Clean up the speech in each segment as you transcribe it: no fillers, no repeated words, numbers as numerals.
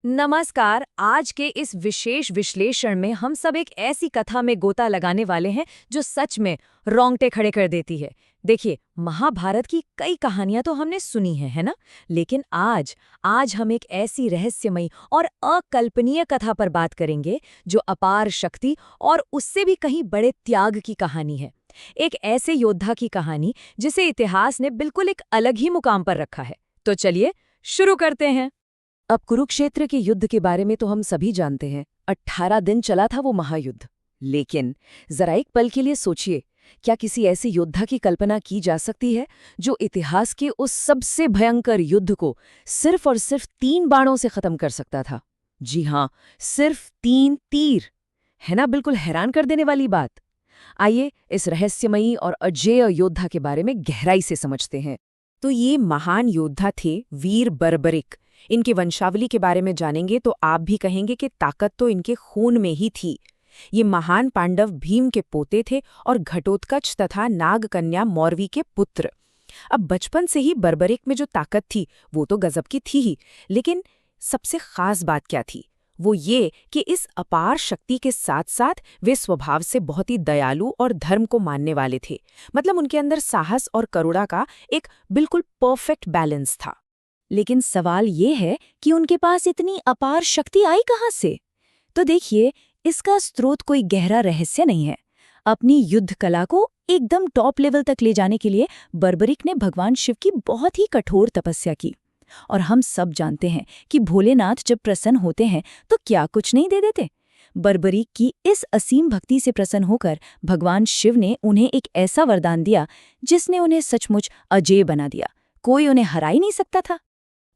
नमस्कार। आज के इस विशेष विश्लेषण में हम सब एक ऐसी कथा में गोता लगाने वाले हैं जो सच में रोंगटे खड़े कर देती है। देखिए, महाभारत की कई कहानियां तो हमने सुनी है ना? लेकिन आज आज हम एक ऐसी रहस्यमयी और अकल्पनीय कथा पर बात करेंगे जो अपार शक्ति और उससे भी कहीं बड़े त्याग की कहानी है। एक ऐसे योद्धा की कहानी जिसे इतिहास ने बिल्कुल एक अलग ही मुकाम पर रखा है। तो चलिए शुरू करते हैं। अब कुरुक्षेत्र के युद्ध के बारे में तो हम सभी जानते हैं। 18 दिन चला था वो महायुद्ध। लेकिन जरा एक पल के लिए सोचिए, क्या किसी ऐसे योद्धा की कल्पना की जा सकती है जो इतिहास के उस सबसे भयंकर युद्ध को सिर्फ और सिर्फ 3 बाणों से खत्म कर सकता था? जी हाँ, सिर्फ 3 तीर। है ना बिल्कुल हैरान कर देने वाली बात। आइए इस रहस्यमयी और अजेय योद्धा के बारे में गहराई से समझते हैं। तो ये महान योद्धा थे वीर बर्बरिक। इनकी वंशावली के बारे में जानेंगे तो आप भी कहेंगे कि ताकत तो इनके खून में ही थी। ये महान पांडव भीम के पोते थे और घटोत्कच तथा नागकन्या मौरवी के पुत्र। अब बचपन से ही बर्बरिक में जो ताकत थी वो तो गजब की थी ही, लेकिन सबसे खास बात क्या थी? वो ये कि इस अपार शक्ति के साथ साथ वे स्वभाव से बहुत ही दयालु और धर्म को मानने वाले थे। मतलब उनके अंदर साहस और करुणा का एक बिल्कुल परफेक्ट बैलेंस था। लेकिन सवाल ये है कि उनके पास इतनी अपार शक्ति आई कहाँ से? तो देखिए, इसका स्रोत कोई गहरा रहस्य नहीं है। अपनी युद्ध कला को एकदम टॉप लेवल तक ले जाने के लिए बर्बरिक ने भगवान शिव की बहुत ही कठोर तपस्या की। और हम सब जानते हैं कि भोलेनाथ जब प्रसन्न होते हैं तो क्या कुछ नहीं दे देते। बर्बरिक की इस असीम भक्ति से प्रसन्न होकर भगवान शिव ने उन्हें एक ऐसा वरदान दिया जिसने उन्हें सचमुच अजेय बना दिया। कोई उन्हें हरा ही नहीं सकता था।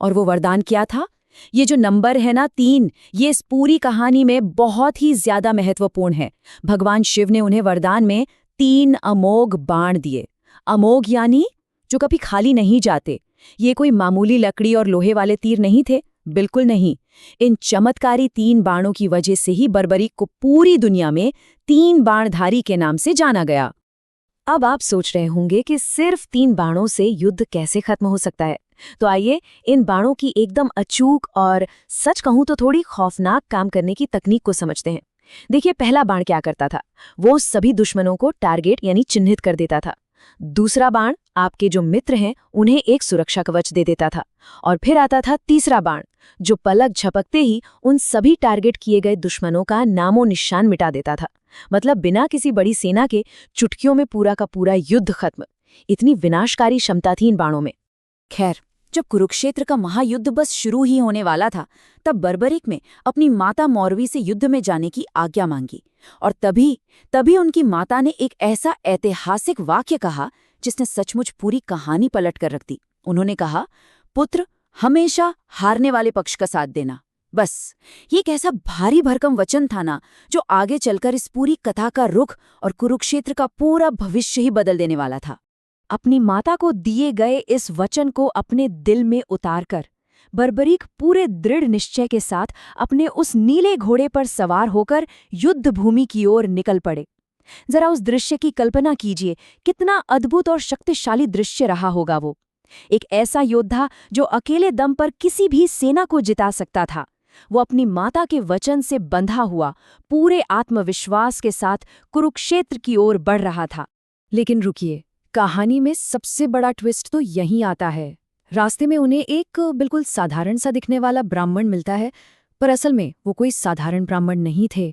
और वो वरदान क्या था? ये जो नंबर है ना 3, ये इस पूरी कहानी में बहुत ही ज्यादा महत्वपूर्ण है। भगवान शिव ने उन्हें वरदान में 3 अमोघ बाण दिए। अमोघ यानी जो कभी खाली नहीं जाते। ये कोई मामूली लकड़ी और लोहे वाले तीर नहीं थे, बिल्कुल नहीं। इन चमत्कारी 3 बाणों की वजह से ही बर्बरिक को पूरी दुनिया में 3 बाणधारी के नाम से जाना गया। अब आप सोच रहे होंगे कि सिर्फ 3 बाणों से युद्ध कैसे खत्म हो सकता है? तो आइए इन बाणों की एकदम अचूक और सच कहूं तो थोड़ी खौफनाक काम करने की तकनीक को समझते हैं। देखिए, पहला बाण क्या करता था? वो सभी दुश्मनों को टारगेट यानी चिन्हित कर देता था। दूसरा बाण आपके जो मित्र हैं उन्हें एक सुरक्षा कवच दे देता था। और फिर आता था तीसरा बाण, जो पलक झपकते ही उन सभी टारगेट किए गए दुश्मनों का नामो निशान मिटा देता था। मतलब बिना किसी बड़ी सेना के चुटकियों में पूरा का पूरा युद्ध खत्म। इतनी विनाशकारी क्षमता थी इन बाणों में। खैर, जब कुरुक्षेत्र का महायुद्ध बस शुरू ही होने वाला था, तब बर्बरिक में अपनी माता मौरवी से युद्ध में जाने की आज्ञा मांगी। और तभी उनकी माता ने एक ऐसा ऐतिहासिक वाक्य कहा जिसने सचमुच पूरी कहानी पलट कर रख दी। उन्होंने कहा, पुत्र, हमेशा हारने वाले पक्ष का साथ देना। बस ये एक ऐसा भारी भरकम वचन था ना, जो आगे चलकर इस पूरी कथा का रुख और कुरुक्षेत्र का पूरा भविष्य ही बदल देने वाला था। अपनी माता को दिए गए इस वचन को अपने दिल में उतारकर बर्बरिक पूरे दृढ़ निश्चय के साथ अपने उस नीले घोड़े पर सवार होकर युद्ध भूमि की ओर निकल पड़े। जरा उस दृश्य की कल्पना कीजिए, कितना अद्भुत और शक्तिशाली दृश्य रहा होगा वो। एक ऐसा योद्धा जो अकेले दम पर किसी भी सेना को जिता सकता था। वो अपनी माता के वचन से बंधा हुआ पूरे आत्मविश्वास के साथ कुरुक्षेत्र की ओर बढ़ रहा था। लेकिन रुकिए, कहानी में सबसे बड़ा ट्विस्ट तो यहीं आता है। रास्ते में उन्हें एक बिल्कुल साधारण सा दिखने वाला ब्राह्मण मिलता है, पर असल में वो कोई साधारण ब्राह्मण नहीं थे।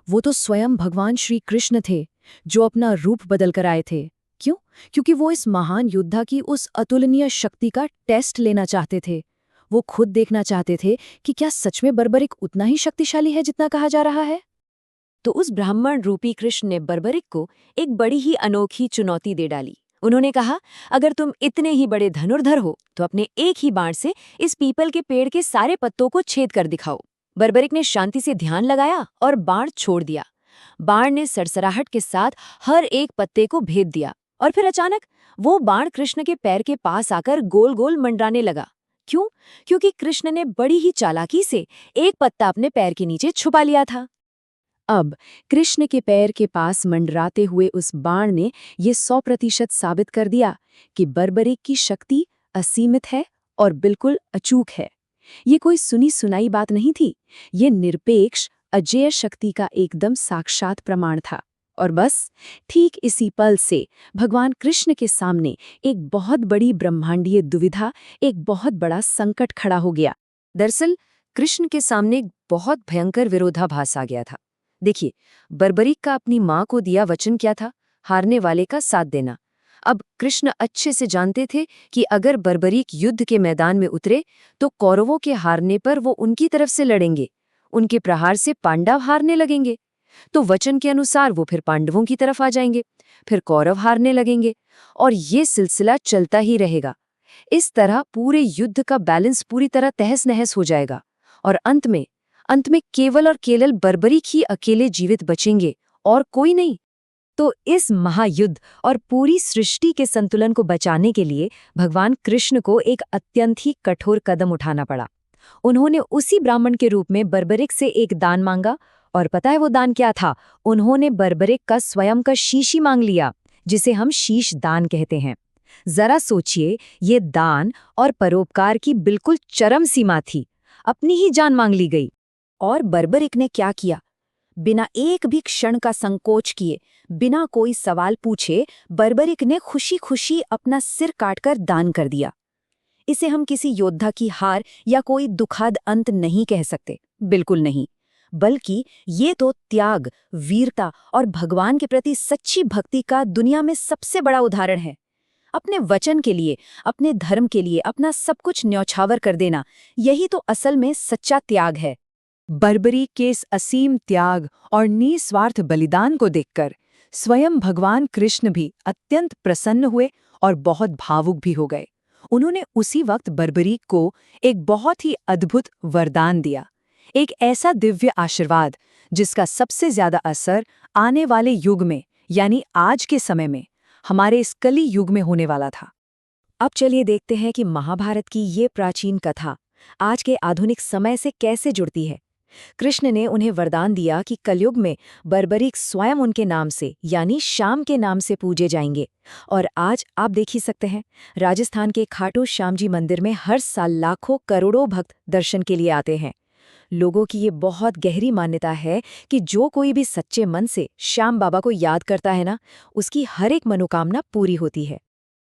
वो तो स्वयं भगवान श्री कृष्ण थे, जो अपना रूप बदल कर आए थे। क्यों? क्योंकि वो इस महान योद्धा की उस अतुलनीय शक्ति का टेस्ट लेना चाहते थे। वो खुद देखना चाहते थे कि क्या सच में बर्बरिक उतना ही शक्तिशाली है जितना कहा जा रहा है। तो उस ब्राह्मण रूपी कृष्ण ने बर्बरिक को एक बड़ी ही अनोखी चुनौती दे डाली। उन्होंने कहा, अगर तुम इतने ही बड़े धनुर्धर हो तो अपने एक ही बाण से इस पीपल के पेड़ के सारे पत्तों को छेद कर दिखाओ। बर्बरिक ने शांति से ध्यान लगाया और बाण छोड़ दिया। बाण ने सरसराहट के साथ हर एक पत्ते को भेद दिया और फिर अचानक वो बाण कृष्ण के पैर के पास आकर गोल गोल मंडराने लगा। क्यों? क्योंकि कृष्ण ने बड़ी ही चालाकी से एक पत्ता अपने पैर के नीचे छुपा लिया था। अब कृष्ण के पैर के पास मंडराते हुए उस बाण ने ये 100% साबित कर दिया कि बर्बरिक की शक्ति असीमित है और बिल्कुल अचूक है। ये कोई सुनी सुनाई बात नहीं थी, ये निरपेक्ष अजेय शक्ति का एकदम साक्षात प्रमाण था। और बस ठीक इसी पल से भगवान कृष्ण के सामने एक बहुत बड़ी ब्रह्मांडीय दुविधा, एक बहुत बड़ा संकट खड़ा हो गया। दरअसल कृष्ण के सामने एक बहुत भयंकर विरोधाभास आ गया था। देखिए, बर्बरीक का अपनी माँ को दिया वचन क्या था? हारने वाले का साथ देना। अब कृष्ण अच्छे से जानते थे कि अगर बर्बरीक युद्ध के मैदान में उतरे तो कौरवों के हारने पर वो उनकी तरफ से लड़ेंगे, उनके प्रहार से पांडव हारने लगेंगे, तो वचन के अनुसार वो फिर पांडवों की तरफ आ जाएंगे, फिर कौरव हारने लगेंगे, और ये सिलसिला चलता ही रहेगा। इस तरह पूरे युद्ध का बैलेंस पूरी तरह तहस-नहस हो जाएगा और अंत में केवल और केवल बर्बरीक ही अकेले जीवित बचेंगे और कोई नहीं। तो इस महायुद्ध और पूरी सृष्टि के संतुलन को बचाने के लिए भगवान कृष्ण को एक अत्यंत ही कठोर कदम उठाना पड़ा। उन्होंने उसी ब्राह्मण के रूप में बर्बरीक से एक दान मांगा, और पता है वो दान क्या था? उन्होंने बर्बरीक का स्वयं का शीश ही मांग लिया, जिसे हम शीश दान कहते हैं। जरा सोचिए, ये दान और परोपकार की बिल्कुल चरम सीमा थी। अपनी ही जान मांग ली गई। और बर्बरीक ने क्या किया? बिना एक भी क्षण का संकोच किए, बिना कोई सवाल पूछे, बर्बरीक ने खुशी खुशी अपना सिर काटकर दान कर दिया। इसे हम किसी योद्धा की हार या कोई दुखद अंत नहीं कह सकते, बिल्कुल नहीं, बल्कि ये तो त्याग, वीरता और भगवान के प्रति सच्ची भक्ति का दुनिया में सबसे बड़ा उदाहरण है। अपने वचन के लिए, अपने धर्म के लिए अपना सब कुछ न्यौछावर कर देना, यही तो असल में सच्चा त्याग है। बर्बरीक के इस असीम त्याग और निस्वार्थ बलिदान को देखकर स्वयं भगवान कृष्ण भी अत्यंत प्रसन्न हुए और बहुत भावुक भी हो गए। उन्होंने उसी वक्त बर्बरीक को एक बहुत ही अद्भुत वरदान दिया, एक ऐसा दिव्य आशीर्वाद जिसका सबसे ज्यादा असर आने वाले युग में, यानी आज के समय में, हमारे इस कली युग में होने वाला था। अब चलिए देखते हैं कि महाभारत की ये प्राचीन कथा आज के आधुनिक समय से कैसे जुड़ती है। कृष्ण ने उन्हें वरदान दिया कि कलयुग में बर्बरीक स्वयं उनके नाम से, यानी श्याम के नाम से पूजे जाएंगे। और आज आप देख ही सकते हैं, राजस्थान के खाटू श्याम जी मंदिर में हर साल लाखों करोड़ों भक्त दर्शन के लिए आते हैं। लोगों की ये बहुत गहरी मान्यता है कि जो कोई भी सच्चे मन से श्याम बाबा को याद करता है ना, उसकी हर एक मनोकामना पूरी होती है।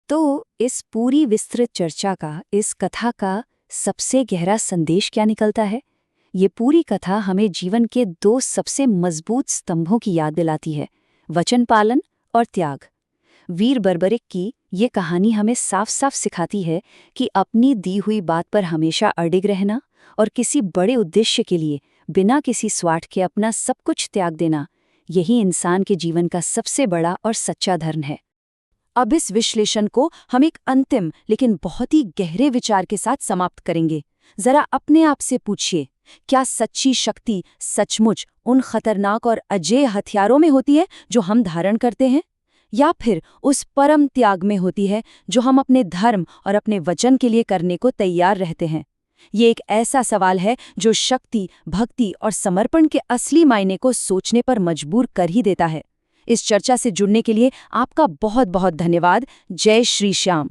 तो इस पूरी विस्तृत चर्चा का, इस कथा का सबसे गहरा संदेश क्या निकलता है? ये पूरी कथा हमें जीवन के दो सबसे मजबूत स्तंभों की याद दिलाती है, वचन पालन और त्याग। वीर बर्बरीक की ये कहानी हमें साफ साफ सिखाती है कि अपनी दी हुई बात पर हमेशा अडिग रहना और किसी बड़े उद्देश्य के लिए बिना किसी स्वार्थ के अपना सब कुछ त्याग देना, यही इंसान के जीवन का सबसे बड़ा और सच्चा धर्म है। अब इस विश्लेषण को हम एक अंतिम लेकिन बहुत ही गहरे विचार के साथ समाप्त करेंगे। जरा अपने आप से पूछिए, क्या सच्ची शक्ति सचमुच उन खतरनाक और अजेय हथियारों में होती है जो हम धारण करते हैं, या फिर उस परम त्याग में होती है जो हम अपने धर्म और अपने वचन के लिए करने को तैयार रहते हैं? ये एक ऐसा सवाल है जो शक्ति, भक्ति और समर्पण के असली मायने को सोचने पर मजबूर कर ही देता है। इस चर्चा से जुड़ने के लिए आपका बहुत बहुत धन्यवाद। जय श्री श्याम।